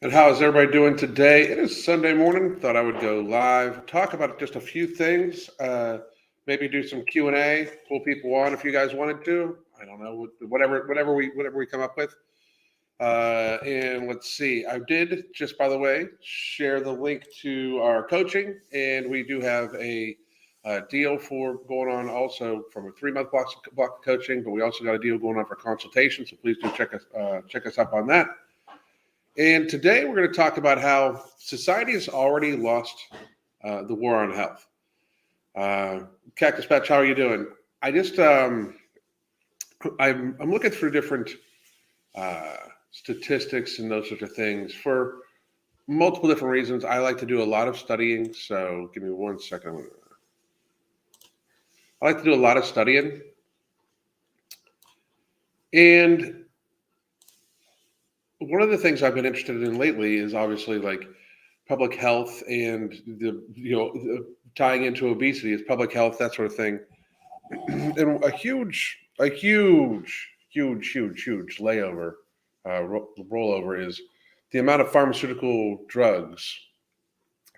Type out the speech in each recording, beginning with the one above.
And how is everybody doing today? It is Sunday morning. Thought I would go live, talk about just a few things, maybe do some Q&A, pull people on if you guys wanted to. I don't know, whatever we come up with. And let's see. I did just, by the way, share the link to our coaching, and we do have a deal for going on also from a 3 month block of coaching, but we also got a deal going on for consultation. So please do check us up on that. And today we're going to talk about how society has already lost the war on health. Cactus Patch, how are you doing? I just I'm looking through different uh, statistics and those sorts of things for multiple different reasons. I like to do a lot of studying, so give me 1 second. I like to do a lot of studying, and one of the things I've been interested in lately is obviously like public health and tying into obesity is public health, that sort of thing. And a huge layover, rollover is the amount of pharmaceutical drugs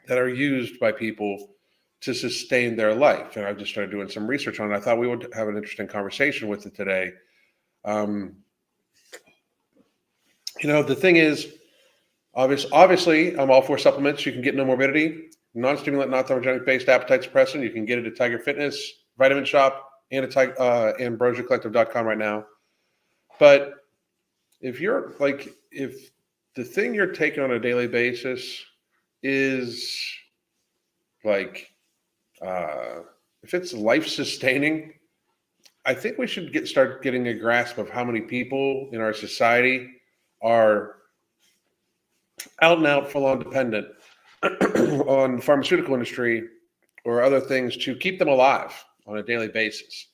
that are used by people to sustain their life. And I've just started doing some research on it. I thought we would have an interesting conversation with it today. Um, the thing is, obviously, I'm all for supplements. You can get no morbidity, non-stimulant, non-thermogenic based appetite suppressant. You can get it at Tiger Fitness, Vitamin Shop, and at AmbrosiaCollective.com right now. But if the thing you're taking on a daily basis is like, uh, if it's life sustaining, I think we should start getting a grasp of how many people in our society are out and out, full on dependent on the pharmaceutical industry or other things to keep them alive on a daily basis.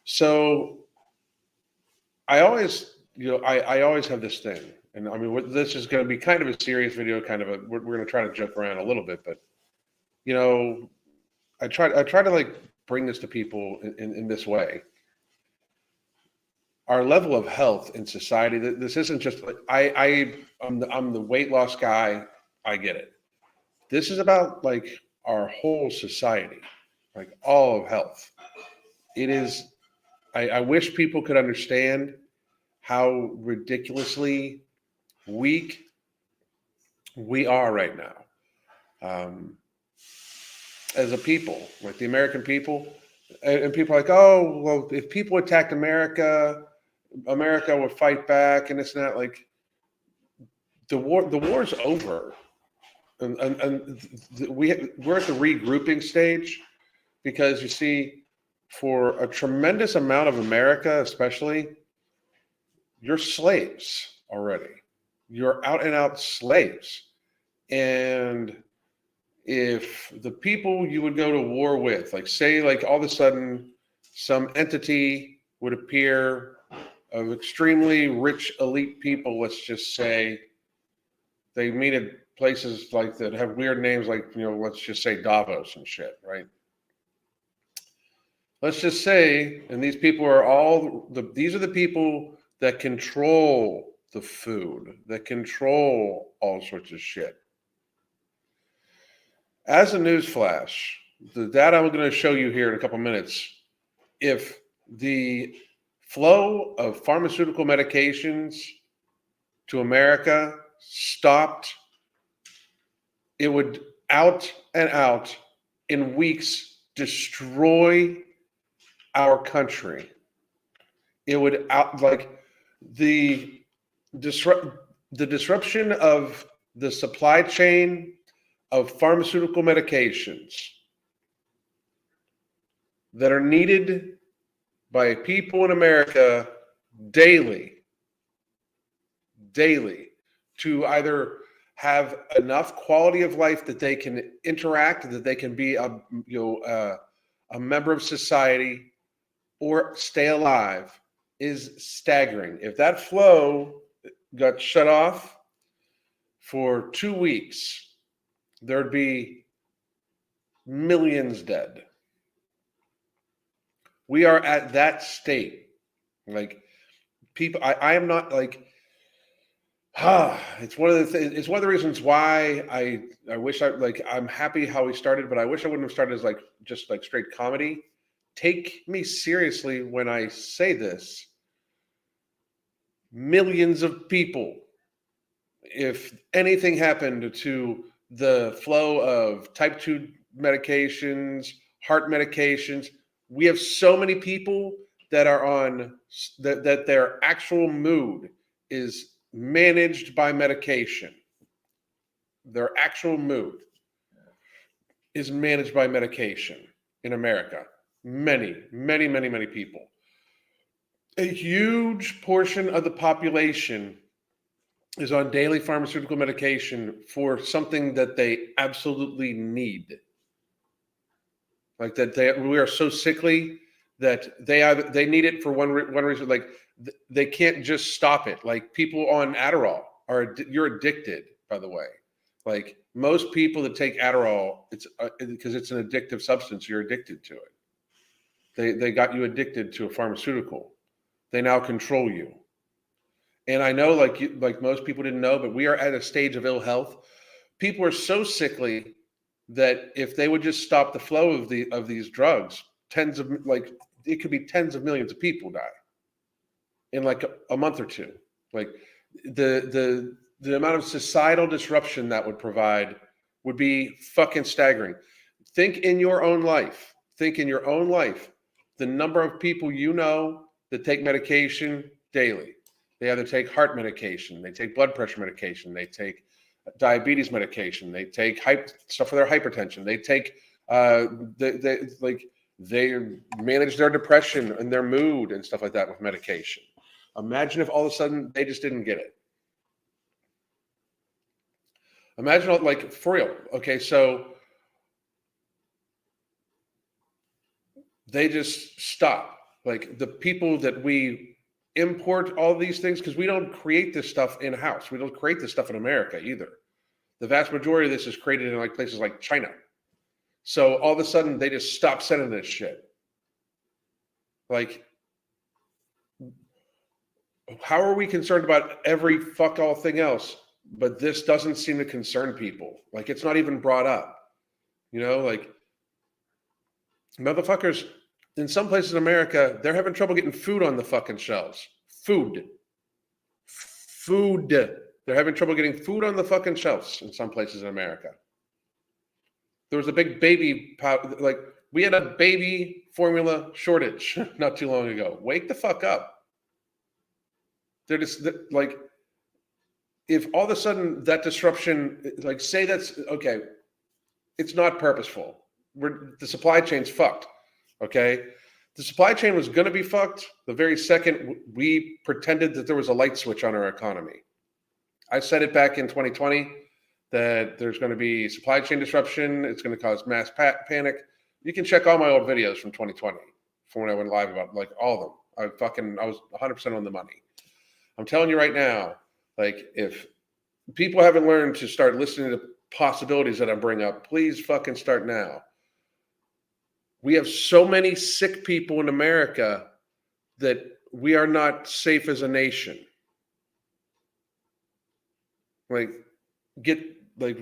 So I always have this thing, and I mean, this is going to be kind of a serious video, kind of we're going to try to joke around a little bit, but you know, I try to like bring this to people in this way. Our level of health in society. This isn't just like I'm the weight loss guy. I get it. This is about like our whole society, like all of health. It is. I wish people could understand how ridiculously weak we are right now, um, as a people, like the American people. And people are like, oh, well, if people attacked America, America would fight back, and it's not like the war's over, and we're at the regrouping stage because you see, for a tremendous amount of America, especially, you're slaves already. You're out and out slaves. And if the people you would go to war with, like say, like all of a sudden some entity would appear of extremely rich elite people, let's just say they meet at places like that have weird names, like, let's just say Davos and shit, right? Let's just say, and these people are these are the people that control the food, that control all sorts of shit. As a news flash, the data I'm going to show you here in a couple minutes, if the flow of pharmaceutical medications to America stopped, it would out and out in weeks destroy our country. It would the the disruption of the supply chain of pharmaceutical medications that are needed by people in America daily, daily, to either have enough quality of life that they can interact, that they can be a member of society or stay alive, is staggering. If that flow got shut off for 2 weeks, there'd be millions dead. We are at that state. Like, people, I am not like, It's one of the it's one of the reasons why I wish I'm happy how we started, but I wish I wouldn't have started as just straight comedy. Take me seriously when I say this. Millions of people, if anything happened to the flow of type 2 medications, heart medications, we have so many people that are on that their actual mood is managed by medication. Their actual mood is managed by medication in America. Many people. A huge portion of the population is on daily pharmaceutical medication for something that they absolutely need. Like we are so sickly that they need it for one reason. Like they can't just stop it. Like people on Adderall you're addicted. By the way, like most people that take Adderall, it's because it's an addictive substance. You're addicted to it. They got you addicted to a pharmaceutical. They now control you. And I know, like most people didn't know, but we are at a stage of ill health. People are so sickly that if they would just stop the flow of these drugs, it could be tens of millions of people die in like a month or two. Like the amount of societal disruption that would provide would be fucking staggering. Think in your own life. The number of people you know that take medication daily. They either take heart medication, they take blood pressure medication, they take diabetes medication, they take stuff for their hypertension, they take they manage their depression and their mood and stuff like that with medication. Imagine if all of a sudden they just didn't get it. Imagine, like, for real. Okay, so they just stop. Like the people that we import all these things, because we don't create this stuff in-house. We don't create this stuff in America either. The vast majority of this is created in like places like China. So all of a sudden they just stop sending this shit. Like, how are we concerned about every fuck all thing else, but this doesn't seem to concern people? Like, it's not even brought up. Like, motherfuckers in some places in America, they're having trouble getting food on the fucking shelves. Food. They're having trouble getting food on the fucking shelves in some places in America. There was a big we had a baby formula shortage not too long ago. Wake the fuck up. They're just like, if all of a sudden that disruption, like, say that's okay, it's not purposeful. The supply chain's fucked. Okay. The supply chain was going to be fucked the very second we pretended that there was a light switch on our economy. I said it back in 2020 that there's going to be supply chain disruption. It's going to cause mass panic. You can check all my old videos from 2020 from when I went live about, like, all of them. I was 100% on the money. I'm telling you right now, like, if people haven't learned to start listening to possibilities that I bring up, please fucking start now. We have so many sick people in America that we are not safe as a nation. Like,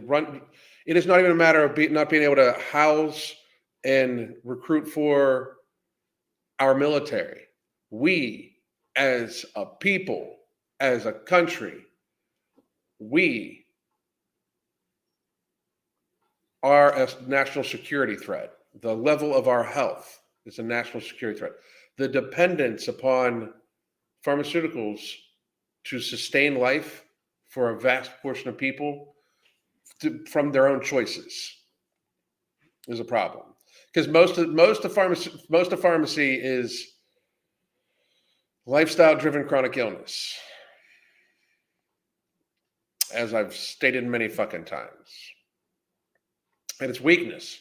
run. It is not even a matter of not being able to house and recruit for our military. We, as a people, as a country, we are a national security threat. The level of our health is a national security threat. The dependence upon pharmaceuticals to sustain life for a vast portion of people from their own choices is a problem. Because most of pharmacy is lifestyle-driven chronic illness, as I've stated many fucking times, and it's weakness.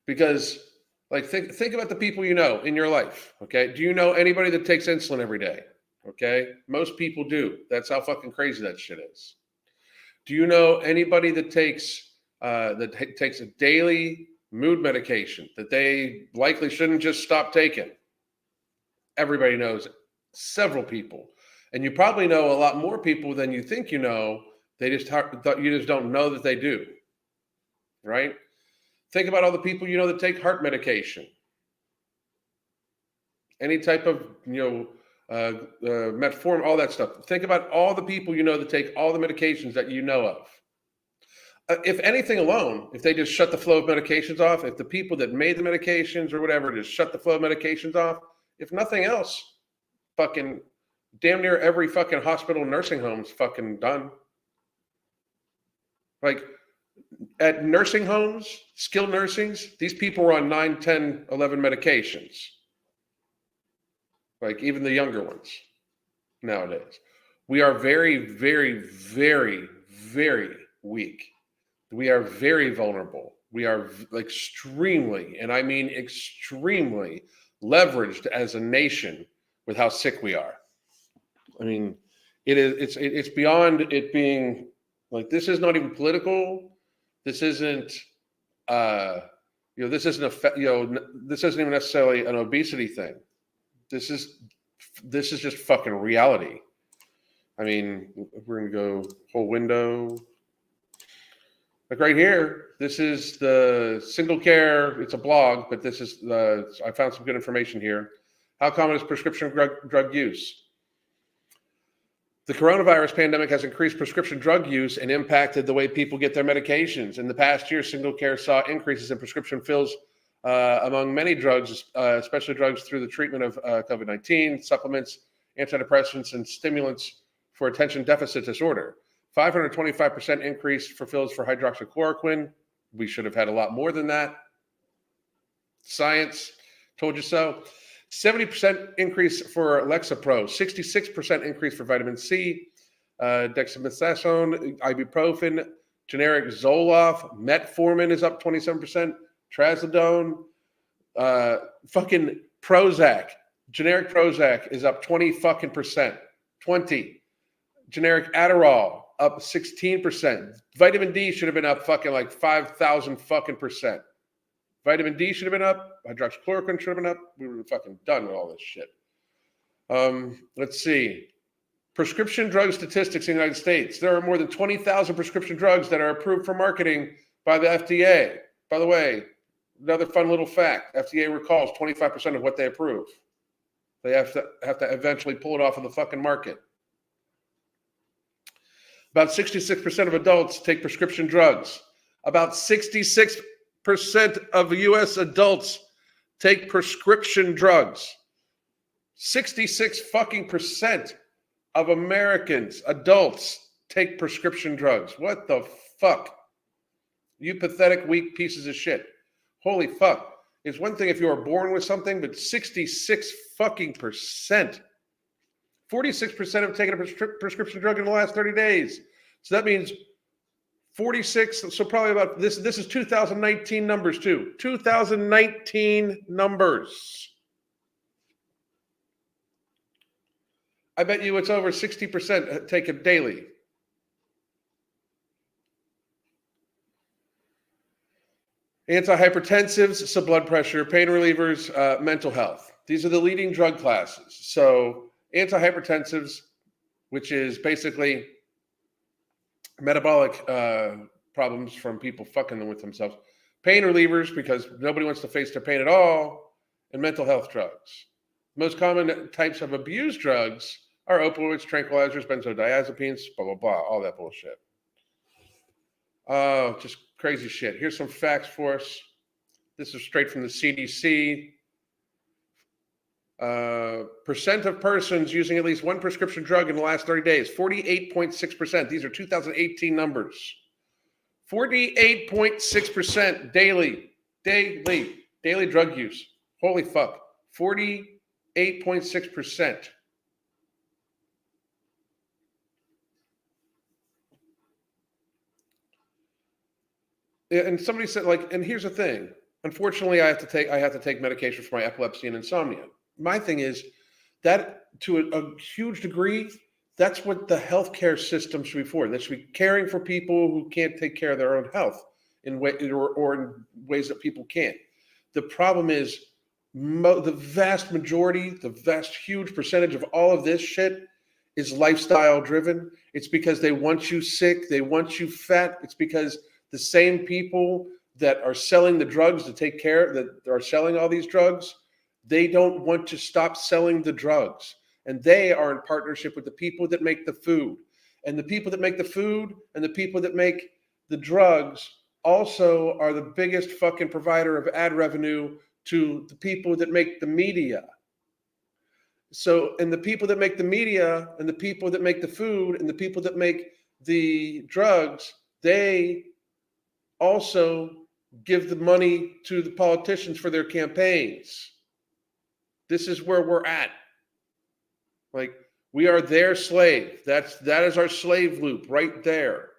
Because, like, think about the people you know in your life. Okay, do you know anybody that takes insulin every day? Okay, most people do. That's how fucking crazy that shit is. Do you know anybody that takes a daily mood medication that they likely shouldn't just stop taking? Everybody knows it. Several people. And you probably know a lot more people than you think you know. You just don't know that they do, right? Think about all the people you know that take heart medication, any type of metformin, all that stuff. Think about all the people you know that take all the medications that you know of. If anything alone, if they just shut the flow of medications off, if the people that made the medications or whatever just shut the flow of medications off, if nothing else, fucking damn near every fucking hospital, nursing home's fucking done. Like at nursing homes, skilled nursings, these people are on 9, 10, 11 medications. Like even the younger ones nowadays. We are very, very, very, very weak. We are very vulnerable. We are extremely, and I mean extremely, leveraged as a nation with how sick we are. I mean, it's beyond it being like, this is not even political. This isn't this isn't this isn't even necessarily an obesity thing. This is just fucking reality. I mean, we're gonna go whole window. Like right here, this is the Single Care. It's a blog, but this is I found some good information here. How common is prescription drug use? The coronavirus pandemic has increased prescription drug use and impacted the way people get their medications. In the past year, Single Care saw increases in prescription fills among many drugs, especially drugs through the treatment of COVID-19, supplements, antidepressants, and stimulants for attention deficit disorder. 525% increase for fills for hydroxychloroquine. We should have had a lot more than that. Science told you so. 70% increase for Lexapro, 66% increase for vitamin C, dexamethasone, ibuprofen, generic Zoloft, metformin is up 27%, trazodone, fucking Prozac, generic Prozac is up 20%. Generic Adderall up 16%. Vitamin D should have been up fucking like 5,000 fucking percent. Vitamin D should have been up. Hydroxychloroquine should have been up. We were fucking done with all this shit. Let's see. Prescription drug statistics in the United States. There are more than 20,000 prescription drugs that are approved for marketing by the FDA. By the way, another fun little fact. FDA recalls 25% of what they approve. They have to eventually pull it off of the fucking market. About 66% of adults take prescription drugs. About 66% of U.S. adults take prescription drugs. 66 fucking percent of Americans, adults, take prescription drugs. What the fuck? You pathetic, weak pieces of shit. Holy fuck. It's one thing if you are born with something, but 66 fucking percent. 46% have taken a prescription drug in the last 30 days. So that means 46, so probably about this is 2019 numbers too. 2019 numbers. I bet you it's over 60% take it daily. Antihypertensives, so blood pressure, pain relievers, mental health. These are the leading drug classes. So antihypertensives, which is basically metabolic problems from people fucking with themselves. Pain relievers, because nobody wants to face their pain at all. And mental health drugs. Most common types of abused drugs are opioids, tranquilizers, benzodiazepines, blah, blah, blah, all that bullshit. Oh, just crazy shit. Here's some facts for us. This is straight from the CDC. Percent of persons using at least one prescription drug in the last 30 days, 48.6%. These are 2018 numbers. 48.6% daily drug use. Holy fuck. 48.6%. And somebody said, like, and here's the thing. Unfortunately, I have to take medication for my epilepsy and insomnia. My thing is that to a huge degree, that's what the healthcare system should be for. That should be caring for people who can't take care of their own health in ways that people can't. The problem is the vast majority, the vast huge percentage of all of this shit is lifestyle driven. It's because they want you sick. They want you fat. It's because the same people that are selling the drugs to take care, that are selling all these drugs, they don't want to stop selling the drugs. And they are in partnership with the people that make the food. And the people that make the food and the people that make the drugs also are the biggest fucking provider of ad revenue to the people that make the media. So, and the people that make the media and the people that make the food and the people that make the drugs, they also give the money to the politicians for their campaigns. This is where we're at. Like, we are their slave. That is our slave loop right there.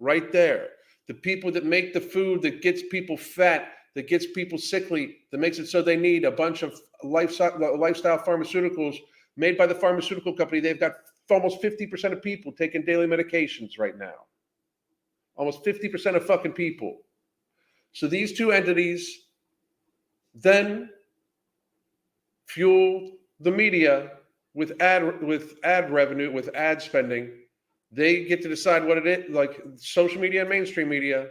Right there. The people that make the food that gets people fat, that gets people sickly, that makes it so they need a bunch of lifestyle pharmaceuticals made by the pharmaceutical company. They've got almost 50% of people taking daily medications right now. Almost 50% of fucking people. So these two entities then fuel the media with ad revenue, with ad spending. They get to decide what it is, like social media and mainstream media.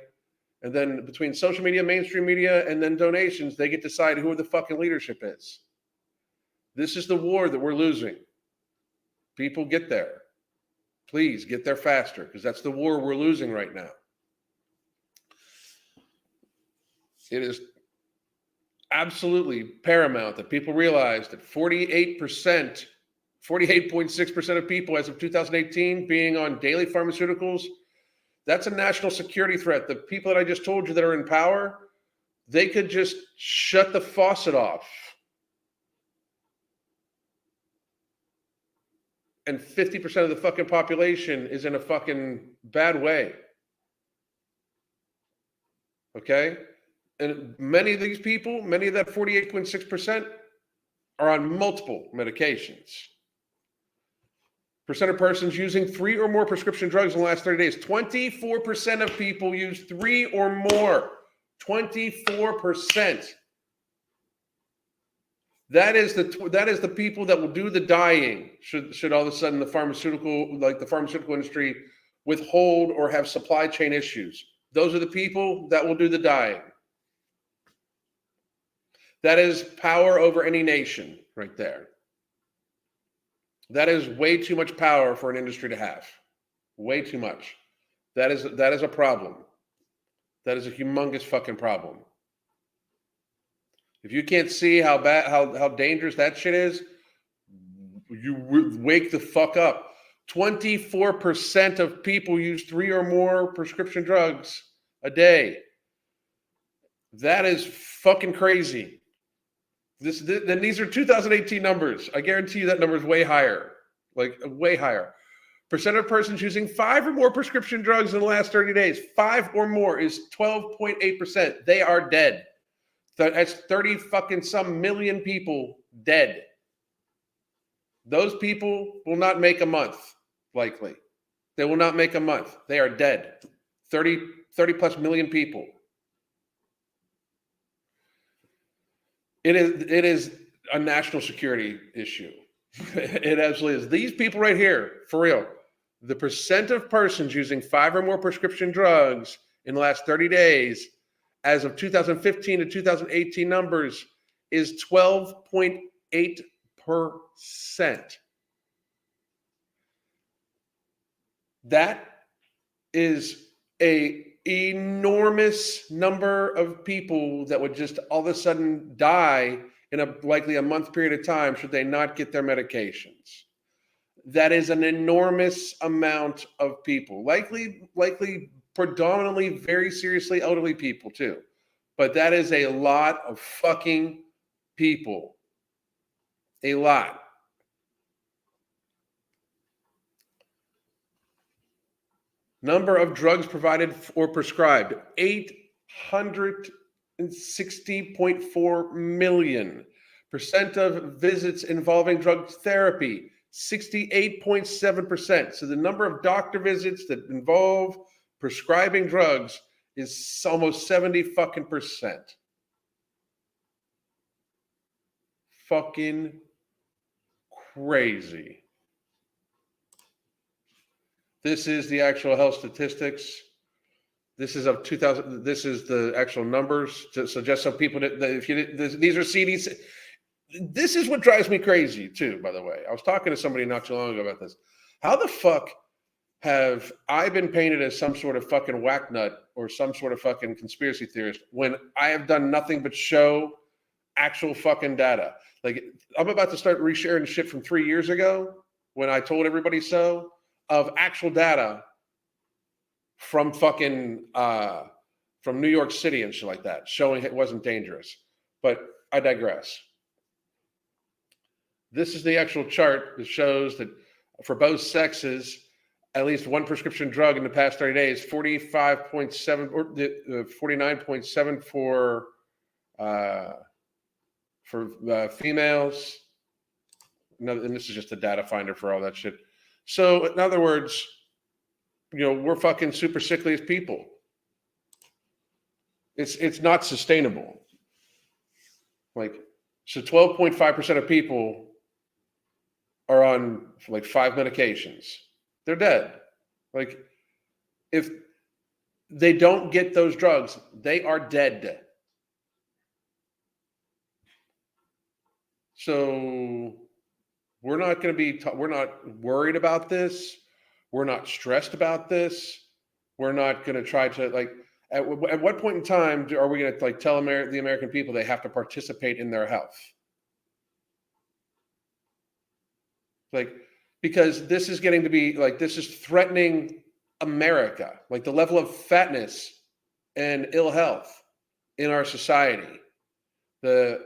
And then between social media, mainstream media, and then donations, they get to decide who the fucking leadership is. This is the war that we're losing. People, get there. Please get there faster, because that's the war we're losing right now. It is absolutely paramount that people realize that 48.6% of people as of 2018 being on daily pharmaceuticals, that's a national security threat. The people that I just told you that are in power, they could just shut the faucet off. And 50% of the fucking population is in a fucking bad way. Okay? And many of these people, many of that 48.6% are on multiple medications. Percent of persons using 3 or more prescription drugs in the last 30 days. 24% of people use 3 or more. 24%. That is the people that will do the dying. Should all of a sudden the pharmaceutical industry withhold or have supply chain issues. Those are the people that will do the dying. That is power over any nation right there. That is way too much power for an industry to have. Way too much. That is a problem. That is a humongous fucking problem. If you can't see how dangerous that shit is, you wake the fuck up. 24% of people use 3 or more prescription drugs a day. That is fucking crazy. Then these are 2018 numbers. I guarantee you that number is way higher, like way higher. Percent of persons using 5 or more prescription drugs in the last 30 days. 5 or more is 12.8%. They are dead. That's 30 fucking some million people dead. Those people will not make a month, likely. They will not make a month. They are dead. 30 plus million people. It is a national security issue. It absolutely is. These people right here, for real, the percent of persons using 5 or more prescription drugs in the last 30 days, as of 2015 to 2018 numbers, is 12.8%. That is a enormous number of people that would just all of a sudden die in likely a month period of time should they not get their medications. That is an enormous amount of people, likely predominantly very seriously elderly people too. But that is a lot of fucking people. A lot. Number of drugs provided or prescribed, 860.4 million. Percent of visits involving drug therapy, 68.7%. So the number of doctor visits that involve prescribing drugs is almost 70 fucking percent. Fucking crazy. This is the actual health statistics. This is of 2000. This is the actual numbers. So just so people that if you these are CDC. This is what drives me crazy too. By the way, I was talking to somebody not too long ago about this. How the fuck have I been painted as some sort of fucking whack nut or some sort of fucking conspiracy theorist when I have done nothing but show actual fucking data? Like I'm about to start resharing shit from 3 years ago when I told everybody so of actual data from fucking from New York City and shit like that, showing it wasn't dangerous. But I digress. This is the actual chart that shows that for both sexes, at least one prescription drug in the past 30 days, 45.7 or 49.7 for females. No, and this is just a data finder for all that shit. So in other words, we're fucking super sickly as people. It's not sustainable. Like, so 12.5% of people are on like 5 medications. They're dead. Like, if they don't get those drugs, they are dead. So we're not going to be, we're not worried about this. We're not stressed about this. We're not going to try to like, at what point in time are we going to like tell the American people they have to participate in their health? Like, because this is getting to be like, this is threatening America, like the level of fatness and ill health in our society, the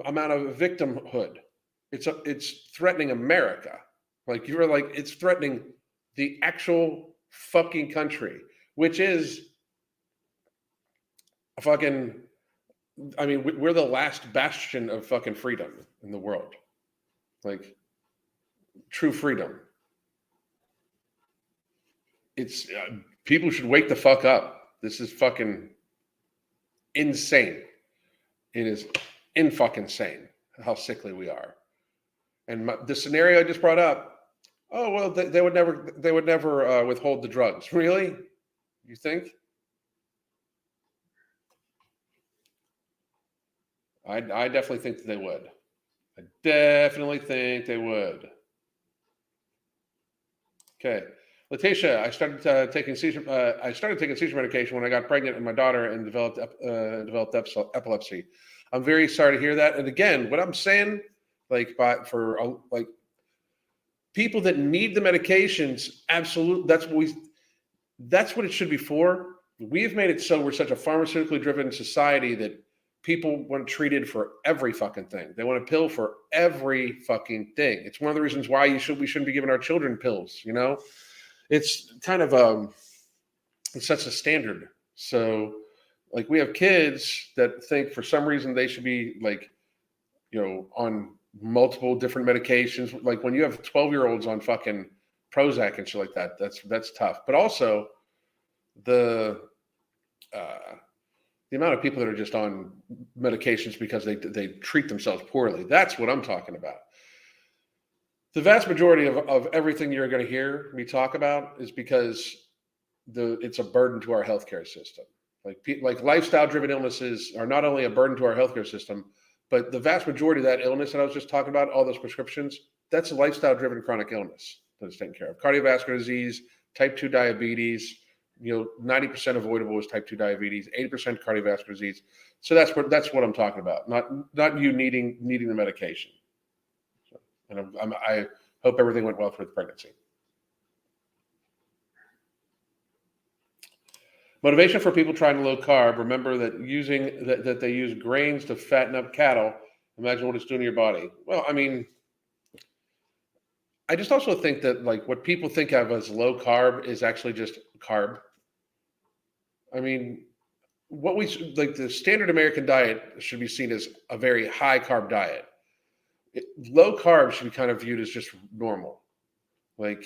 amount of victimhood. It's threatening America. Like you're like, it's threatening the actual fucking country, which is a fucking, I mean, we're the last bastion of fucking freedom in the world. Like, true freedom. It's people should wake the fuck up. This is fucking insane. It is in fucking insane how sickly we are. And the scenario I just brought up. Oh well, they would never withhold the drugs. Really? You think? I definitely think that they would. I definitely think they would. Okay, Letitia, I started taking seizure medication when I got pregnant and my daughter and developed epilepsy. I'm very sorry to hear that. And again, what I'm saying, like for people that need the medications, absolutely, that's what it should be for. We've made it so we're such a pharmaceutically driven society that people want treated for every fucking thing. They want a pill for every fucking thing. It's one of the reasons why we shouldn't be giving our children pills. It's kind of it sets a standard. So like we have kids that think for some reason they should be like, on multiple different medications. Like when you have 12-year-olds on fucking Prozac and shit like that, that's tough. But also the amount of people that are just on medications because they treat themselves poorly. That's what I'm talking about. The vast majority of everything you're going to hear me talk about is because it's a burden to our healthcare system. Like lifestyle-driven illnesses are not only a burden to our healthcare system, but the vast majority of that illness that I was just talking about, all those prescriptions, that's a lifestyle-driven chronic illness that is taken care of. Cardiovascular disease, type 2 diabetes, 90% avoidable is type 2 diabetes, 80% cardiovascular disease. So that's what I'm talking about. Not you needing the medication. So, and I hope everything went well through the pregnancy. Motivation for people trying low carb. Remember that they use grains to fatten up cattle. Imagine what it's doing to your body. Well, I mean, I just also think that like what people think of as low carb is actually just carb. I mean, the standard American diet should be seen as a very high carb diet. Low carb should be kind of viewed as just normal. Like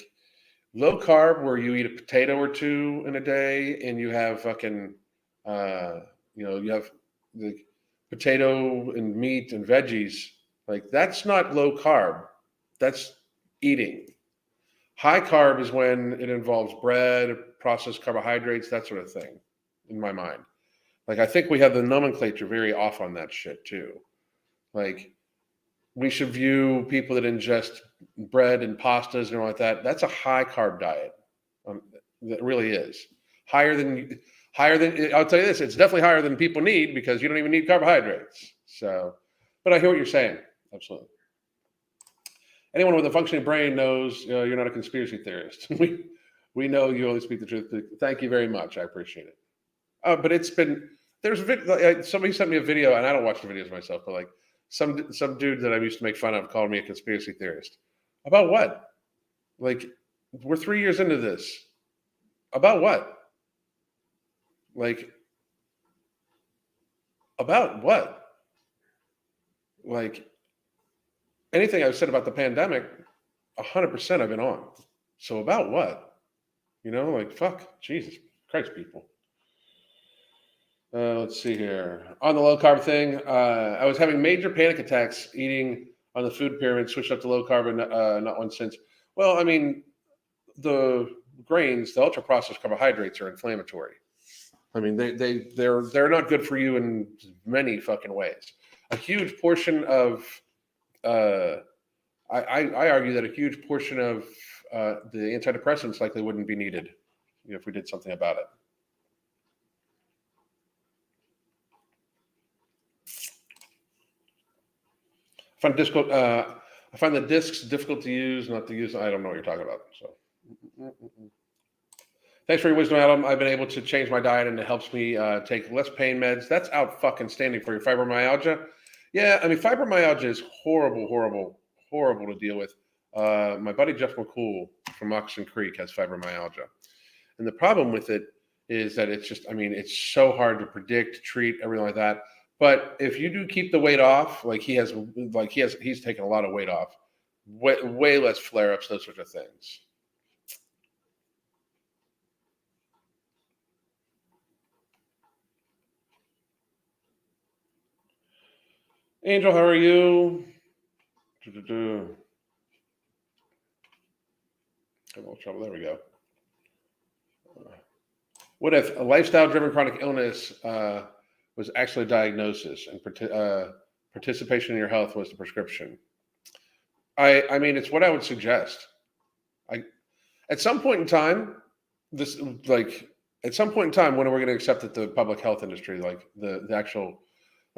low carb, where you eat a potato or two in a day, and you have fucking, you have the potato and meat and veggies. Like that's not low carb. That's eating. High carb is when it involves bread, processed carbohydrates, that sort of thing, in my mind. Like, I think we have the nomenclature very off on that shit too. Like, we should view people that ingest bread and pastas and all like that. That's a high carb diet. That really is higher than. I'll tell you this: it's definitely higher than people need because you don't even need carbohydrates. So, but I hear what you're saying. Absolutely. Anyone with a functioning brain knows you're not a conspiracy theorist. we know you only speak the truth. Thank you very much. I appreciate it. But it's been somebody sent me a video, and I don't watch the videos myself, but like some dude that I used to make fun of called me a conspiracy theorist. About what? Like, we're 3 years into this. About what? Like, about what? Like, anything I've said about the pandemic, 100% I've been on. So about what? Like, fuck, Jesus Christ, people. Let's see here. On the low carb thing, I was having major panic attacks eating on the food pyramid, switched up to low carb and not one since. Well, I mean, the grains, the ultra processed carbohydrates are inflammatory. I mean, they're not good for you in many fucking ways. A huge portion of I argue that a huge portion of the antidepressants likely wouldn't be needed if we did something about it. I find the discs difficult to use, not to use. I don't know what you're talking about. So, thanks for your wisdom, Adam. I've been able to change my diet, and it helps me take less pain meds. That's out fucking standing for your fibromyalgia. Yeah, I mean, fibromyalgia is horrible, horrible, horrible to deal with. My buddy Jeff McCool from Moccasin Creek has fibromyalgia, and the problem with it is that it's just, I mean, it's so hard to predict, treat, everything like that. But if you do keep the weight off, he's taken a lot of weight off, way less flare-ups, those sorts of things. Angel, how are you? Have a little trouble. There we go. What if a lifestyle-driven chronic illness was actually a diagnosis and participation in your health was the prescription? I mean, it's what I would suggest. At some point in time, when are we going to accept that the public health industry, like the actual,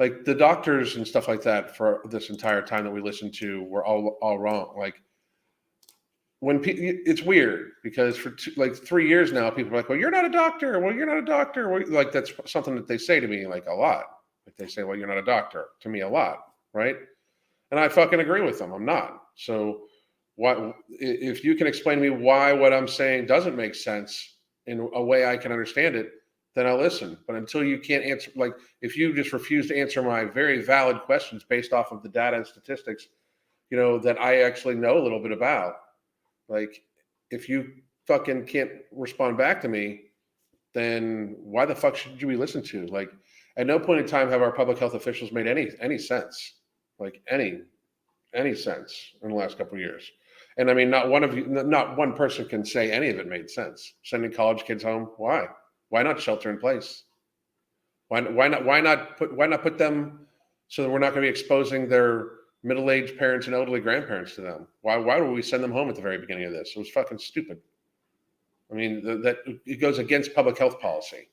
like the doctors and stuff like that, for this entire time that we listened to, were all wrong. Like, it's weird because for 3 years now, people are like, well, you're not a doctor. Well, you're not a doctor. Well, like, that's something that they say to me, like, a lot. Like, they say, well, you're not a doctor, to me a lot. Right. And I fucking agree with them. I'm not. So if you can explain to me why what I'm saying doesn't make sense in a way I can understand it, then I'll listen. But until you can't answer, like, if you just refuse to answer my very valid questions based off of the data and statistics, that I actually know a little bit about, like, if you fucking can't respond back to me, then why the fuck should you be listened to? Like, at no point in time have our public health officials made any sense, like any sense in the last couple of years. And I mean, not one person can say any of it made sense. Sending college kids home, why? Why not shelter in place? Why not put them so that we're not going to be exposing their middle-aged parents and elderly grandparents to them? Why would we send them home at the very beginning of this? It was fucking stupid. I mean, that it goes against public health policy.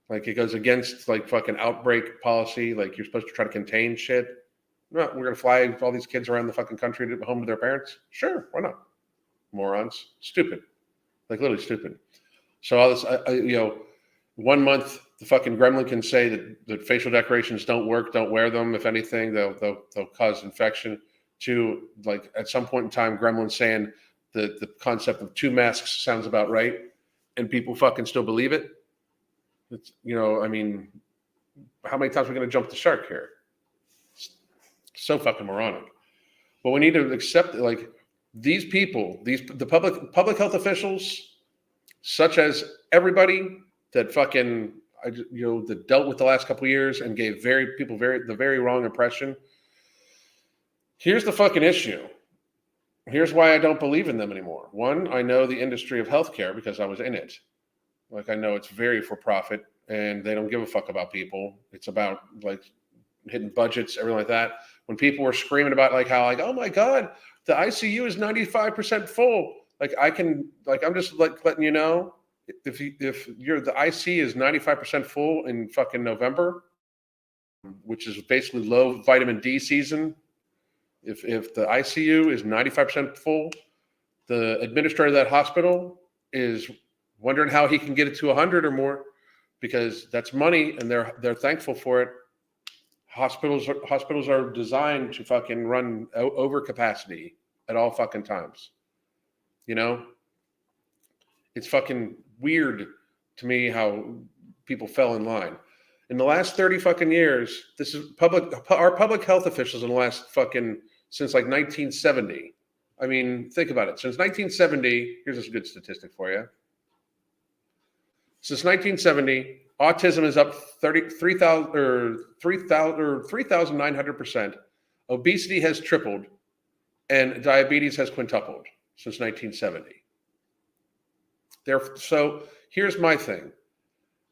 Like, it goes against, like, fucking outbreak policy. Like, you're supposed to try to contain shit. No, we're going to fly all these kids around the fucking country to home to their parents. Sure, why not? Morons. Stupid. Like, literally stupid. So all this, 1 month the fucking gremlin can say that facial decorations don't work, don't wear them. If anything, they'll cause infection. To, like, at some point in time, gremlin saying the concept of 2 masks sounds about right, and people fucking still believe it. It's, I mean, how many times are we going to jump the shark here? It's so fucking moronic. But we need to accept, like, these people, the public health officials, such as everybody that fucking that dealt with the last couple of years and gave the very wrong impression. Here's the fucking issue. Here's why I don't believe in them anymore. One, I know the industry of healthcare because I was in it. Like I know it's very for profit and they don't give a fuck about people. It's about like hitting budgets, everything like that. When people were screaming about like how like, oh my God, the ICU is 95% full. Like I'm just like letting you know if you're the IC is 95% full in fucking November, which is basically low vitamin D season. If the ICU is 95% full, the administrator of that hospital is wondering how he can get it to 100 or more because that's money and they're thankful for it. Hospitals are designed to fucking run over capacity at all fucking times. You know, it's fucking weird to me how people fell in line. In the last 30 fucking years, this is our public health officials in the last fucking, since like 1970. I mean, think about it. Since 1970, here's a good statistic for you. Since 1970, autism is up 3,000 or 3,900%. Obesity has tripled, and diabetes has quintupled since 1970. So here's my thing: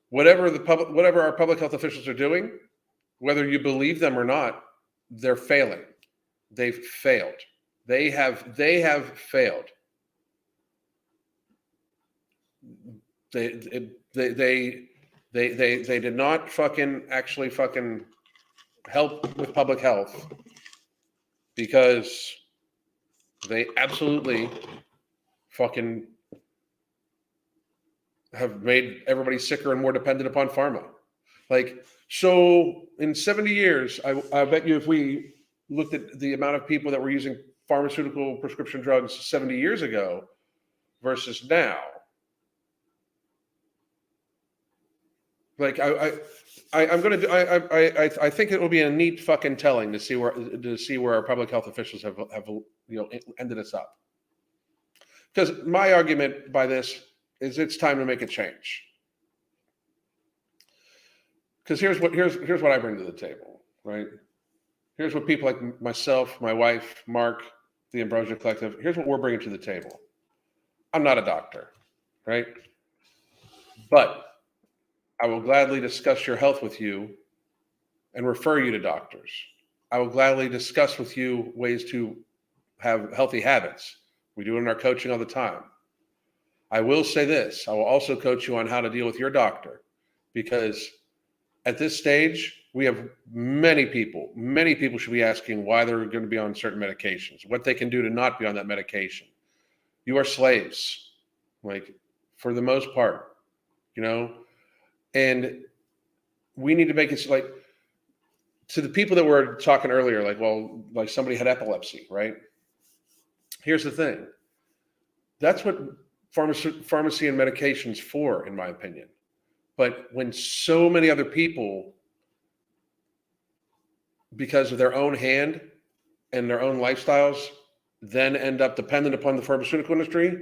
whatever our public health officials are doing, whether you believe them or not, they're failing. They've failed. They have failed. They did not fucking actually fucking help with public health because they absolutely fucking have made everybody sicker and more dependent upon pharma. Like, so in 70 years, I bet you if we looked at the amount of people that were using pharmaceutical prescription drugs 70 years ago versus now, like I'm gonna do, I think it will be a neat fucking telling to see where our public health officials have ended us up. Because my argument by this is it's time to make a change. Because here's what I bring to the table, right? Here's what people like myself, my wife, Mark, the Ambrosia Collective, here's what we're bringing to the table. I'm not a doctor, right? But I will gladly discuss your health with you and refer you to doctors. I will gladly discuss with you ways to have healthy habits. We do it in our coaching all the time. I will say this. I will also coach you on how to deal with your doctor because at this stage, we have many people should be asking why they're going to be on certain medications, what they can do to not be on that medication. You are slaves, like for the most part, and we need to make it like to the people that were talking earlier, like, well, like somebody had epilepsy, right? Here's the thing. That's what pharmacy and medication's for, in my opinion. But when so many other people, because of their own hand and their own lifestyles, then end up dependent upon the pharmaceutical industry,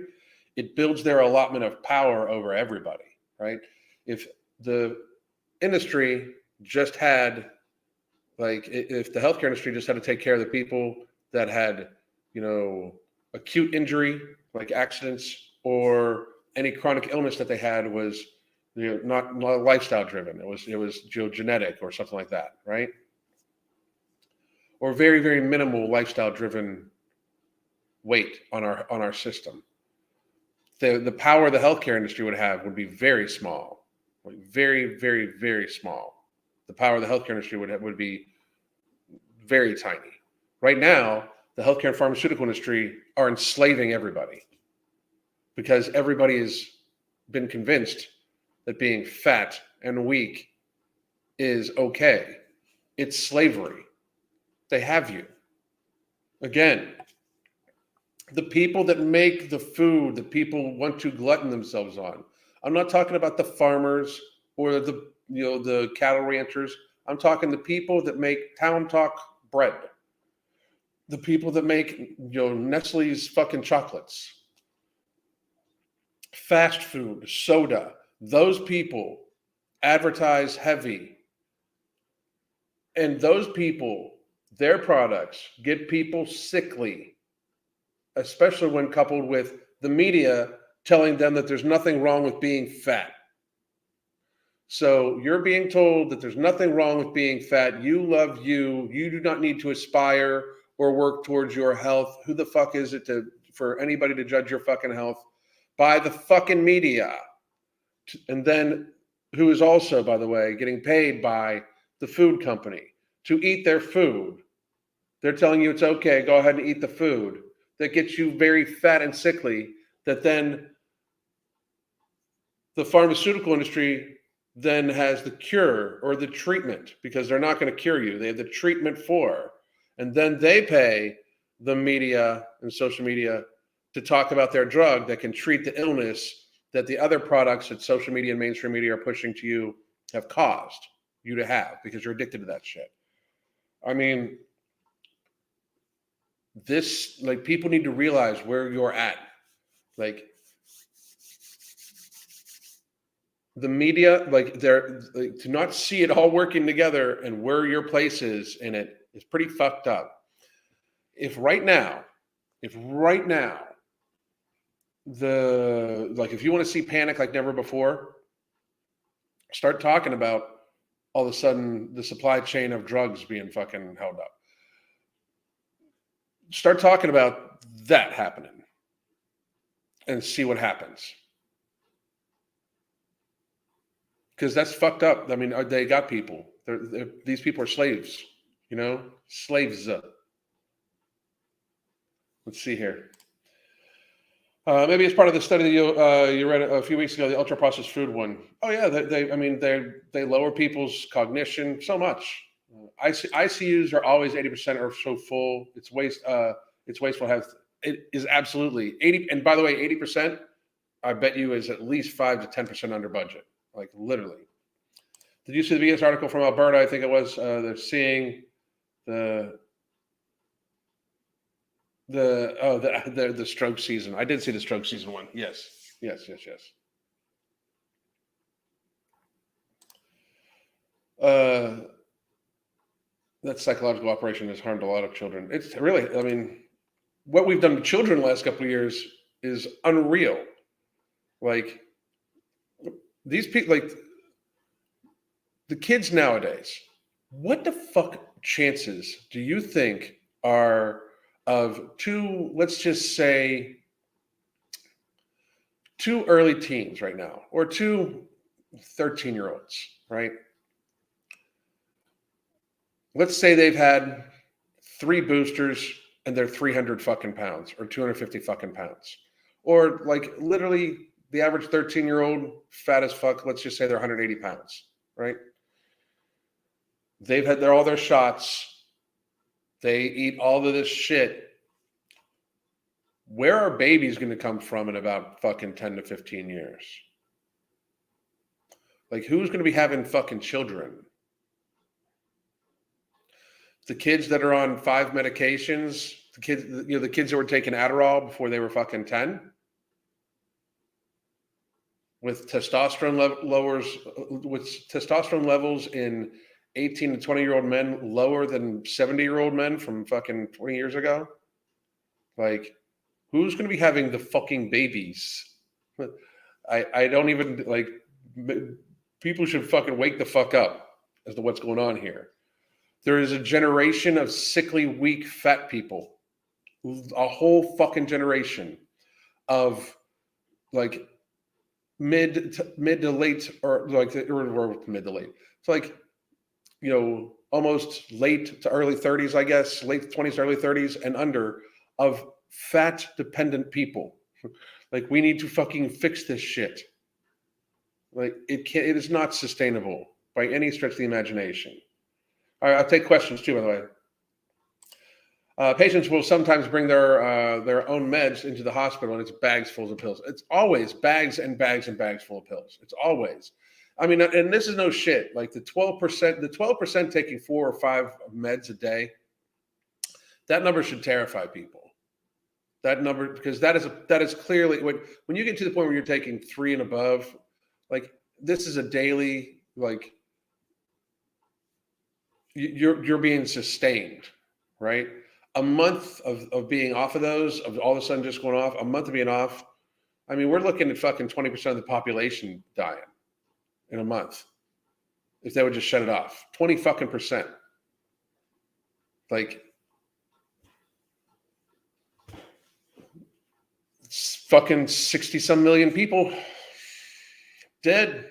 it builds their allotment of power over everybody, right? If the industry just had, like, if the healthcare industry just had to take care of the people that had, acute injury, like accidents or any chronic illness that they had was, not lifestyle driven. It was genetic or something like that, right? Or very, very minimal lifestyle driven weight on our system. The power the healthcare industry would have would be very small, like very, very, very small. The power the healthcare industry would be very tiny. Right now, the healthcare and pharmaceutical industry are enslaving everybody because everybody has been convinced that being fat and weak is okay. It's slavery. They have you. Again, the people that make the food that people want to glutton themselves on. I'm not talking about the farmers or the cattle ranchers. I'm talking the people that make Town Talk bread. The people that make Nestle's fucking chocolates. Fast food, soda. Those people advertise heavy. And those people, their products get people sickly. especially when coupled with the media telling them that there's nothing wrong with being fat. So you're being told that there's nothing wrong with being fat. You love you. You do not need to aspire or work towards your health. Who the fuck is it for anybody to judge your fucking health? By the fucking media. And then who is also, by the way, getting paid by the food company to eat their food. They're telling you it's okay, go ahead and eat the food. That gets you very fat and sickly, that then the pharmaceutical industry then has the cure or the treatment, because they're not going to cure you. They have the treatment for, and then they pay the media and social media to talk about their drug that can treat the illness that the other products that social media and mainstream media are pushing to you have caused you to have, because you're addicted to that shit. I mean, this, like, people need to realize where you're at. Like, the media, like, they're like, to not see it all working together and where your place is in it is pretty fucked up. If right now, if you want to see panic like never before, start talking about all of a sudden the supply chain of drugs being fucking held up. Start talking about that happening and see what happens. Because that's fucked up. I mean, they got people. These people are slaves, slaves. Let's see here. Maybe it's part of the study that you read a few weeks ago, the ultra processed food one. Oh yeah, they lower people's cognition so much. ICUs are always 80% or so full. It's wasteful. It is absolutely 80. And by the way, 80%, I bet you, is at least 5 to 10% under budget. Like, literally. Did you see the VS article from Alberta? I think it was. They're seeing the stroke season. I did see the stroke season one. Yes. That psychological operation has harmed a lot of children. It's really, I mean, what we've done to children the last couple of years is unreal. Like, these people, like the kids nowadays, what the fuck chances do you think are of let's just say, two early teens right now, or two 13-year-olds, right? Let's say they've had 3 boosters and they're 300 fucking pounds or 250 fucking pounds. Or like literally the average 13-year-old, fat as fuck, let's just say they're 180 pounds, right? They've had all their shots. They eat all of this shit. Where are babies going to come from in about fucking 10 to 15 years? Like, who's going to be having fucking children? The kids that are on 5 medications, the kids that were taking Adderall before they were fucking 10, with testosterone levels in 18 to 20-year-old men lower than 70-year-old men from fucking 20 years ago. Like, who's going to be having the fucking babies? I don't even, like, people should fucking wake the fuck up as to what's going on here. There is a generation of sickly, weak, fat people. A whole fucking generation of, like, mid to late, or like or mid to late. It's like, almost late to early 30s, I guess, late 20s, early 30s and under, of fat dependent people. Like, we need to fucking fix this shit. Like, it is not sustainable by any stretch of the imagination. All right, I'll take questions too, by the way. Patients will sometimes bring their own meds into the hospital, and it's bags full of pills. It's always bags and bags and bags full of pills. It's always. I mean, and this is no shit. Like, the 12% taking 4 or 5 meds a day, that number should terrify people. That number, because that is clearly, when you get to the point where you're taking 3 and above, like, this is a daily, like, you're being sustained, right? a month of being off of those, of all of a sudden just going off, a month of being off. I mean, we're looking at fucking 20% of the population dying in a month if they would just shut it off. 20 fucking percent. Like, it's fucking 60 some million people dead.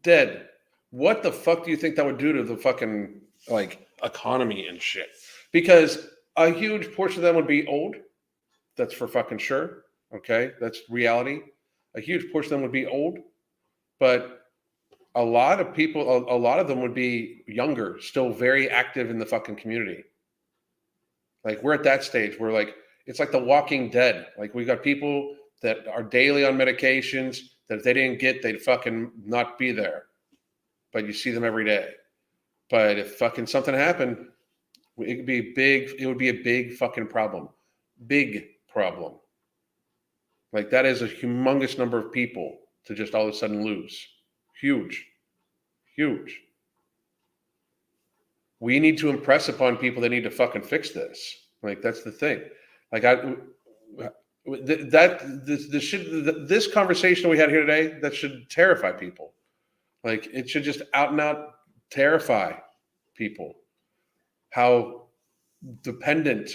Dead. What the fuck do you think that would do to the fucking like economy and shit? Because a huge portion of them would be old. That's for fucking sure. Okay, that's reality. A huge portion of them would be old, but a lot of people, a lot of them would be younger, still very active in the fucking community. Like we're at that stage where like it's like The Walking Dead. Like we got people that are daily on medications that if they didn't get, they'd fucking not be there. But you see them every day. But if fucking something happened, it could be big. It would be a big fucking problem. Big problem. Like that is a humongous number of people to just all of a sudden lose. Huge. Huge. We need to impress upon people they need to fucking fix this. Like that's the thing. Like this conversation we had here today, that should terrify people. Like it should just out and out terrify people. How dependent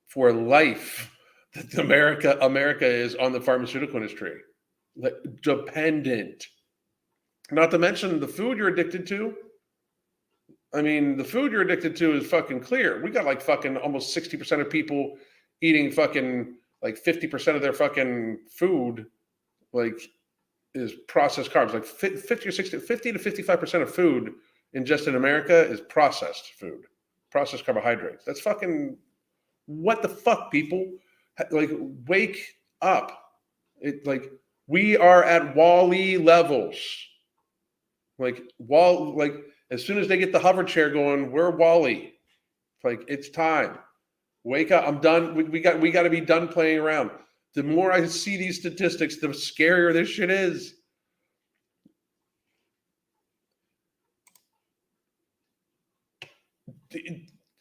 for life that America is on the pharmaceutical industry. Like dependent. Not to mention the food you're addicted to. I mean, the food you're addicted to is fucking clear. We got like fucking almost 60% of people eating fucking like 50% of their fucking food like is processed carbs. Like 50 or 60, 50 to 55% of food ingested in America is processed food, processed carbohydrates. That's fucking, what the fuck, people? Like, wake up. It like, we are at Wall-E levels. Like, as soon as they get the hover chair going, we're Wall-E. Like, it's time. Wake up. I'm done. We got to be done playing around. The more I see these statistics, the scarier this shit is.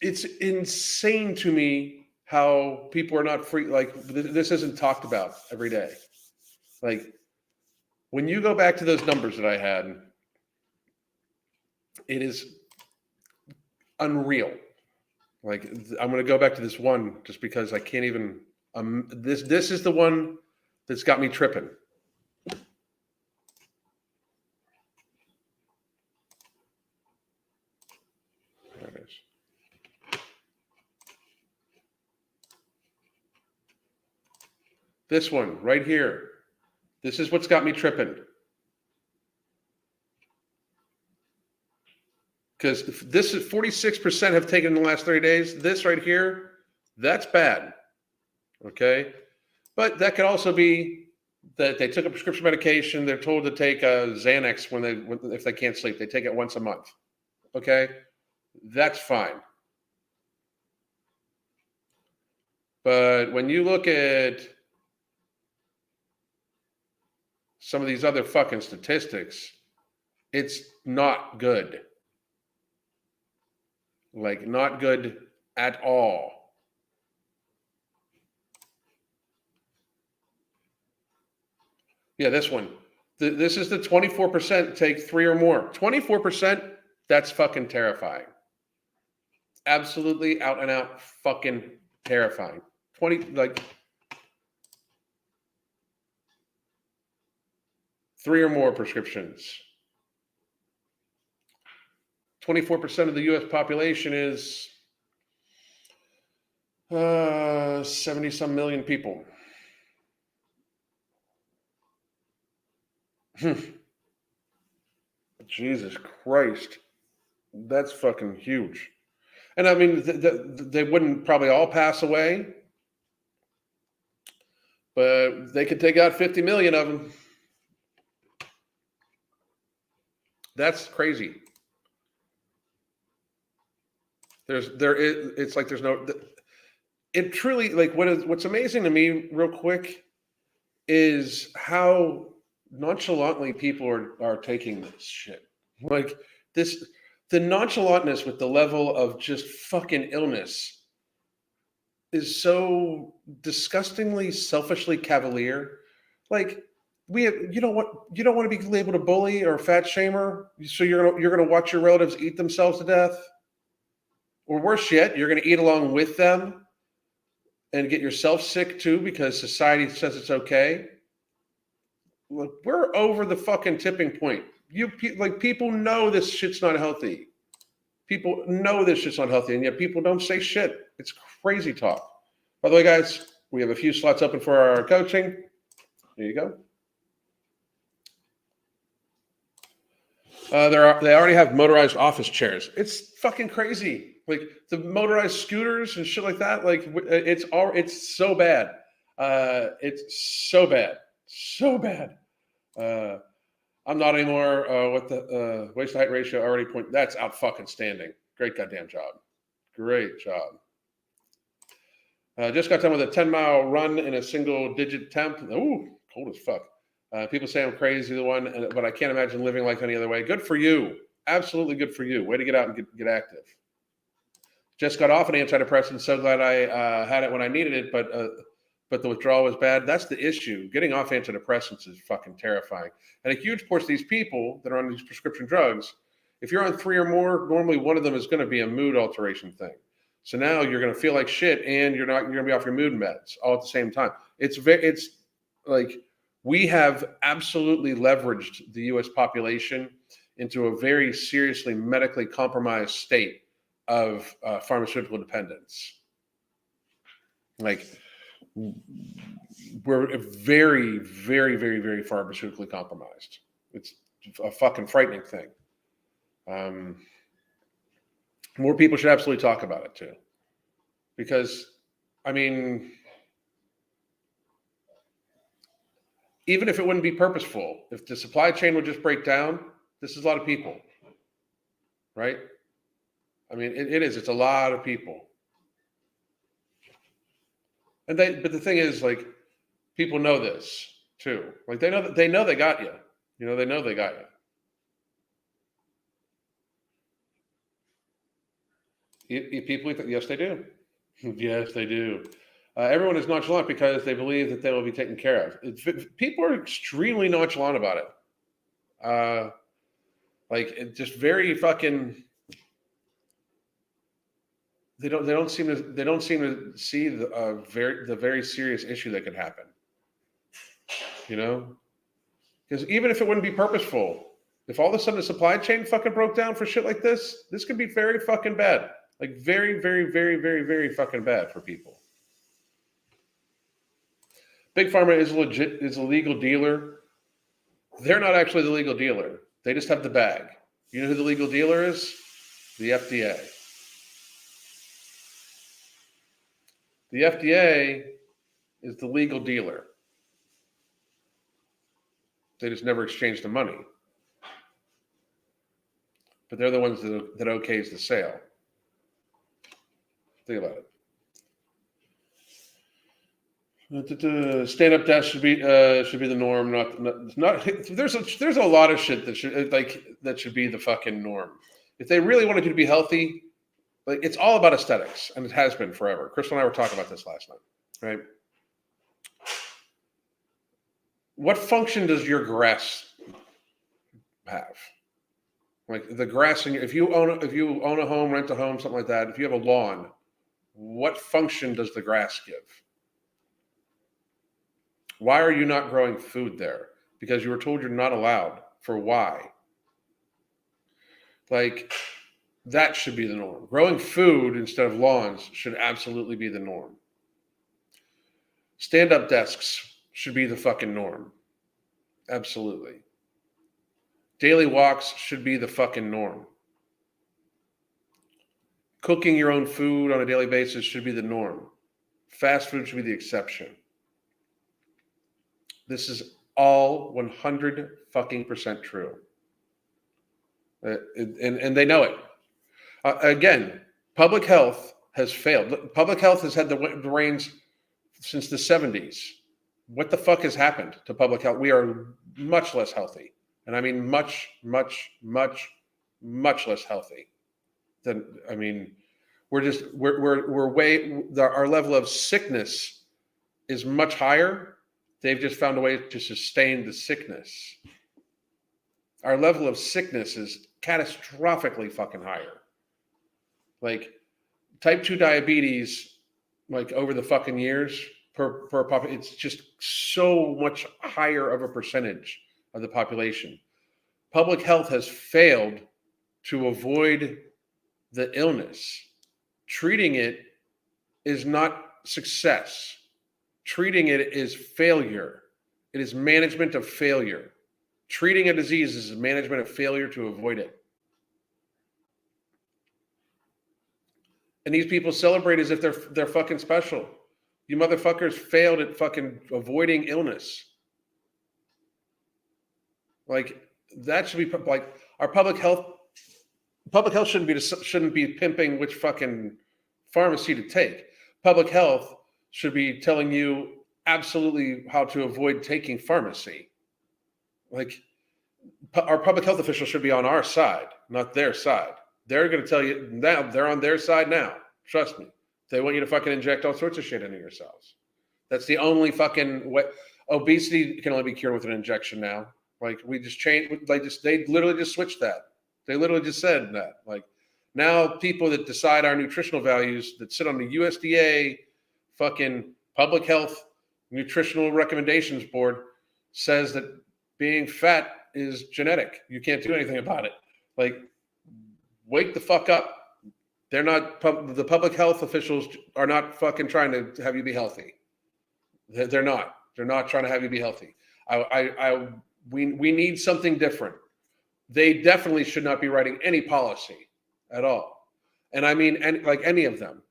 It's insane to me how people are not free. Like, this isn't talked about every day. Like, when you go back to those numbers that I had, it is unreal. Like, I'm going to go back to this one just because I can't even. This is the one that's got me tripping. There it is. This one right here. This is what's got me tripping. Because this is 46% have taken in the last 30 days. This right here, that's bad. Okay. But that could also be that they took a prescription medication. They're told to take a Xanax if they can't sleep. They take it once a month. Okay. That's fine. But when you look at some of these other fucking statistics, it's not good. Like, not good at all. Yeah, this one. This is the 24% take 3 or more. 24%, that's fucking terrifying. Absolutely out and out fucking terrifying. 20, like 3 or more prescriptions. 24% of the U.S. population is 70 some million people. Jesus Christ. That's fucking huge. And I mean, they wouldn't probably all pass away, but they could take out 50 million of them. That's crazy. It's like there's no, it truly, like what's amazing to me real quick is how nonchalantly people are taking this shit. Like this the nonchalantness with the level of just fucking illness is so disgustingly selfishly cavalier. Like you don't want to be labeled a bully or a fat shamer, so you're gonna watch your relatives eat themselves to death, or worse yet, you're gonna eat along with them and get yourself sick too because society says it's okay. Look, we're over the fucking tipping point. People know this shit's not healthy. People know this shit's not healthy, and yet people don't say shit. It's crazy talk. By the way, guys, we have a few slots open for our coaching. There you go. They already have motorized office chairs. It's fucking crazy. Like the motorized scooters and shit like that. Like it's so bad. It's so bad. So bad. I'm not anymore. What the waist to height ratio already point? That's out fucking standing. Great goddamn job. Great job. Just got done with a 10-mile run in a single digit temp. Ooh, cold as fuck. People say I'm crazy, but I can't imagine living life any other way. Good for you. Absolutely good for you. Way to get out and get active. Just got off an antidepressant. So glad I had it when I needed it, but the withdrawal was bad. That's the issue. Getting off antidepressants is fucking terrifying. And a huge portion of these people that are on these prescription drugs, if you're on 3 or more, normally one of them is going to be a mood alteration thing. So now you're going to feel like shit, and you're going to be off your mood meds all at the same time. It's like we have absolutely leveraged the U.S. population into a very seriously medically compromised state of pharmaceutical dependence. Like we're very, very, very, very pharmaceutically compromised. It's a fucking frightening thing. More people should absolutely talk about it too. Because, I mean, even if it wouldn't be purposeful, if the supply chain would just break down, this is a lot of people, right? I mean, it is. It's a lot of people. But the thing is, like, people know this too. Like they know they got you. You know, they know they got you. People, yes, they do. Yes, they do. Everyone is nonchalant because they believe that they will be taken care of. People are extremely nonchalant about it. Like it's just very fucking. They don't seem to see the very serious issue that could happen. You know, because even if it wouldn't be purposeful, if all of a sudden the supply chain fucking broke down for shit like this could be very fucking bad. Like very, very, very, very, very fucking bad for people. Big Pharma is a legal dealer. They're not actually the legal dealer. They just have the bag. You know who the legal dealer is? The FDA. The FDA is the legal dealer. They just never exchange the money. But they're the ones that okays the sale. Think about it. Stand-up desk should be the norm. Not. There's a lot of shit that should be the fucking norm. If they really wanted you to be healthy, like it's all about aesthetics, and it has been forever. Crystal and I were talking about this last night, right? What function does your grass have? Like the grass if you own a home, rent a home, something like that. If you have a lawn, what function does the grass give? Why are you not growing food there? Because you were told you're not allowed. For why? Like that should be the norm. Growing food instead of lawns should absolutely be the norm. Stand-up desks should be the fucking norm. Absolutely. Daily walks should be the fucking norm. Cooking your own food on a daily basis should be the norm. Fast food should be the exception. This is all 100 fucking % true. And they know it. Again, public health has failed. Public health has had the reins since the 70s. What the fuck has happened to public health? We are much less healthy. And I mean much, much, much, much less healthy than, I mean, our level of sickness is much higher. They've just found a way to sustain the sickness. Our level of sickness is catastrophically fucking higher. Like type 2 diabetes, like over the fucking years per it's just so much higher of a percentage of the population. Public health has failed to avoid the illness. Treating it is not success. Treating it is failure. It is management of failure. Treating a disease is management of failure to avoid it. And these people celebrate as if they're fucking special. You motherfuckers failed at fucking avoiding illness. Like that should be like our public health. Public health shouldn't be pimping which fucking pharmacy to take. Public health should be telling you absolutely how to avoid taking pharmacy. Like our public health officials should be on our side, not their side. They're going to tell you now. They're on their side now. Trust me. They want you to fucking inject all sorts of shit into yourselves. That's the only fucking way. Obesity can only be cured with an injection now. Like we just changed. They literally just switched that. They literally just said that. Like now, people that decide our nutritional values that sit on the USDA fucking public health nutritional recommendations board says that being fat is genetic. You can't do anything about it. Like, wake the fuck up. They're not, the public health officials are not fucking trying to have you be healthy. They're not. They're not trying to have you be healthy. We need something different. They definitely should not be writing any policy at all. And I mean, like any of them.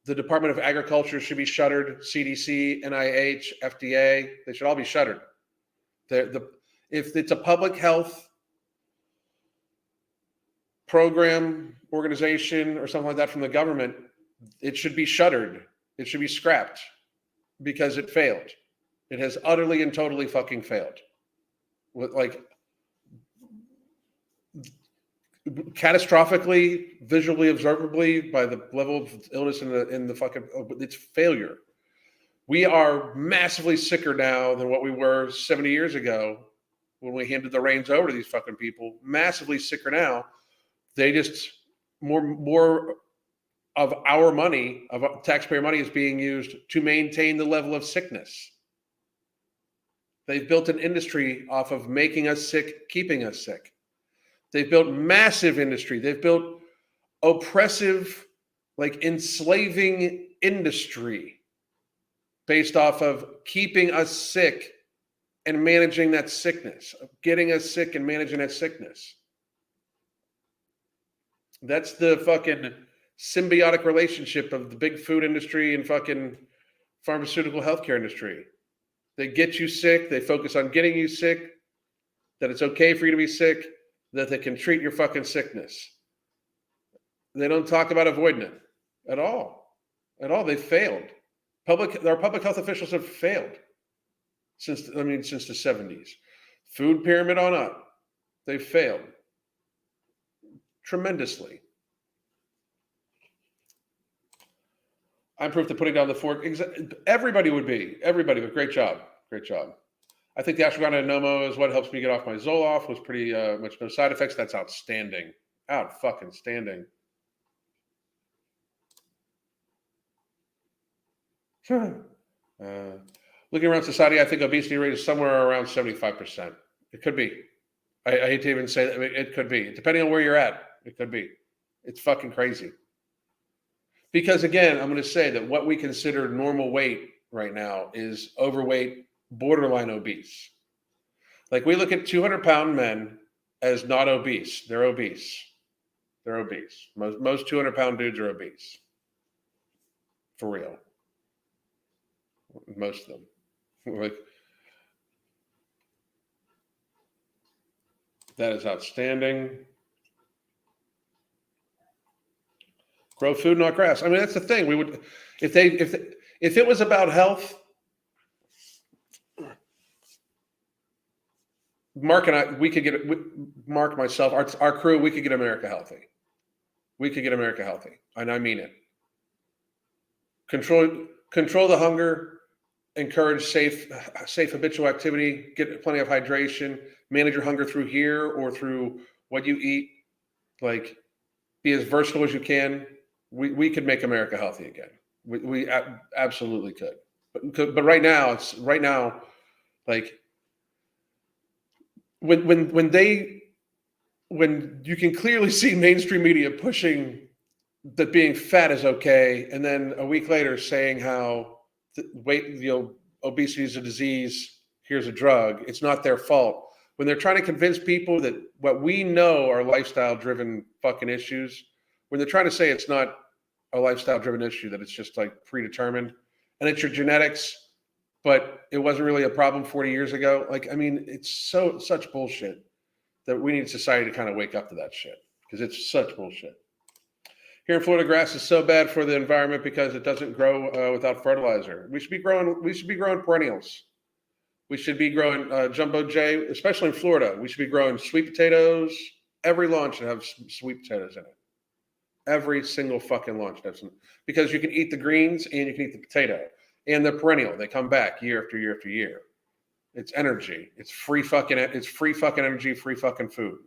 The Department of Agriculture should be shuttered. CDC, NIH, FDA, they should all be shuttered. If it's a public health program, organization, or something like that from the government, it should be shuttered. It should be scrapped because it failed. It has utterly and totally fucking failed. Like catastrophically, visually, observably, by the level of illness in the fucking, it's failure. We are massively sicker now than what we were 70 years ago when we handed the reins over to these fucking people. Massively sicker now. They just more of our money, of taxpayer money, is being used to maintain the level of sickness. They've built an industry off of making us sick, keeping us sick. They've built massive industry. They've built oppressive, like enslaving industry based off of keeping us sick and managing that sickness, of getting us sick and managing that sickness. That's the fucking symbiotic relationship of the big food industry and fucking pharmaceutical healthcare industry. They get you sick. They focus on getting you sick, that it's okay for you to be sick, that they can treat your fucking sickness. They don't talk about avoiding it at all. At all. They failed. Our public health officials have failed since the 70s. Food pyramid on up. They've failed tremendously. I'm proof that putting down the fork. Everybody would. Great job. Great job. I think the ashwagandha and Nomo is what helps me get off my Zoloft. Was pretty much no side effects. That's outstanding. Out fucking standing. Looking around society, I think obesity rate is somewhere around 75%. It could be. I hate to even say that. It could be. Depending on where you're at, it could be. It's fucking crazy. Because again, I'm going to say that what we consider normal weight right now is overweight, borderline obese. Like we look at 200-pound men as not obese. They're obese. They're obese. Most 200-pound dudes are obese. For real. Most of them. Like, that is outstanding. Grow food, not grass. I mean, that's the thing. We would, if it was about health, Mark and I, we could get Mark, myself, our crew, we could get America healthy. We could get America healthy, and I mean it. Control the hunger, encourage safe habitual activity, get plenty of hydration, manage your hunger through here or through what you eat. Like, be as versatile as you can. We could make America healthy again. We absolutely could. But right now, like when you can clearly see mainstream media pushing that being fat is okay, and then a week later saying how obesity is a disease, here's a drug. It's not their fault. When they're trying to convince people that what we know are lifestyle-driven fucking issues, when they're trying to say it's not a lifestyle-driven issue, that it's just like predetermined, and it's your genetics, but it wasn't really a problem 40 years ago. Like, I mean, it's such bullshit that we need society to kind of wake up to that shit, because it's such bullshit. Here in Florida, grass is so bad for the environment because it doesn't grow without fertilizer. We should be growing perennials. We should be growing Jumbo J, especially in Florida. We should be growing sweet potatoes. Every lawn should have sweet potatoes in it. Every single fucking lawn should have some, because you can eat the greens and you can eat the potato, and they're perennial. They come back year after year after year. It's energy. It's free fucking energy, free fucking food.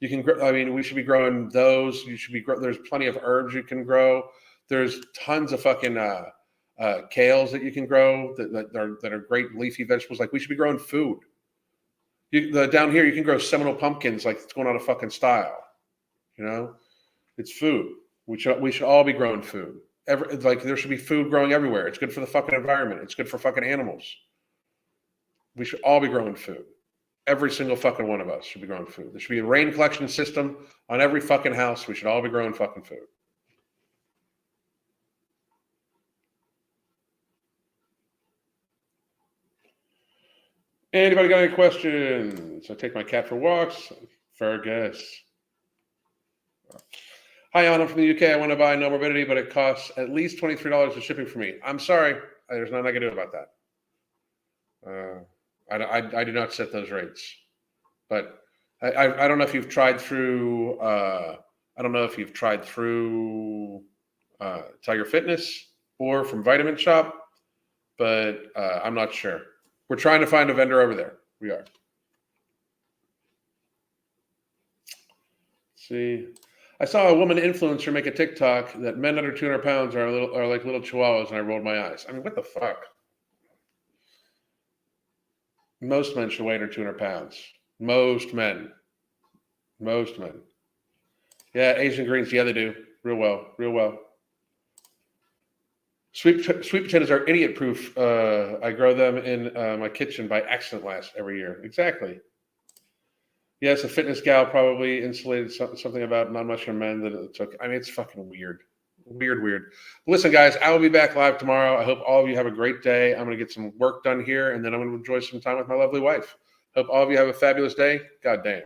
You can, I mean, we should be growing those. There's plenty of herbs you can grow. There's tons of fucking kales that you can grow that are great leafy vegetables. Like, we should be growing food. Down here, you can grow Seminole pumpkins like it's going out of fucking style. You know, it's food. We should all be growing food. There should be food growing everywhere. It's good for the fucking environment. It's good for fucking animals. We should all be growing food. Every single fucking one of us should be growing food. There should be a rain collection system on every fucking house. We should all be growing fucking food. Anybody got any questions? I take my cat for walks. Fergus. Hi, Anna, I'm from the UK. I want to buy No Morbidity, but it costs at least $23 of shipping for me. I'm sorry. There's nothing I can do about that. I do not set those rates, but I don't know if you've tried through. I don't know if you've tried through Tiger Fitness or from Vitamin Shop, but I'm not sure. We're trying to find a vendor over there. We are. Let's see, I saw a woman influencer make a TikTok that men under 200 pounds are like little chihuahuas, and I rolled my eyes. I mean, what the fuck? Most men should weigh under 200 pounds. Most men. Yeah, Asian greens. Yeah, they do. Real well. Sweet potatoes are idiot-proof. I grow them in my kitchen by accident every year. Exactly. Yes, a fitness gal probably insulated something about non-muscular men that it took. I mean, it's fucking weird. Weird. Listen, guys, I will be back live tomorrow. I hope all of you have a great day. I'm going to get some work done here, and then I'm going to enjoy some time with my lovely wife. Hope all of you have a fabulous day. God damn.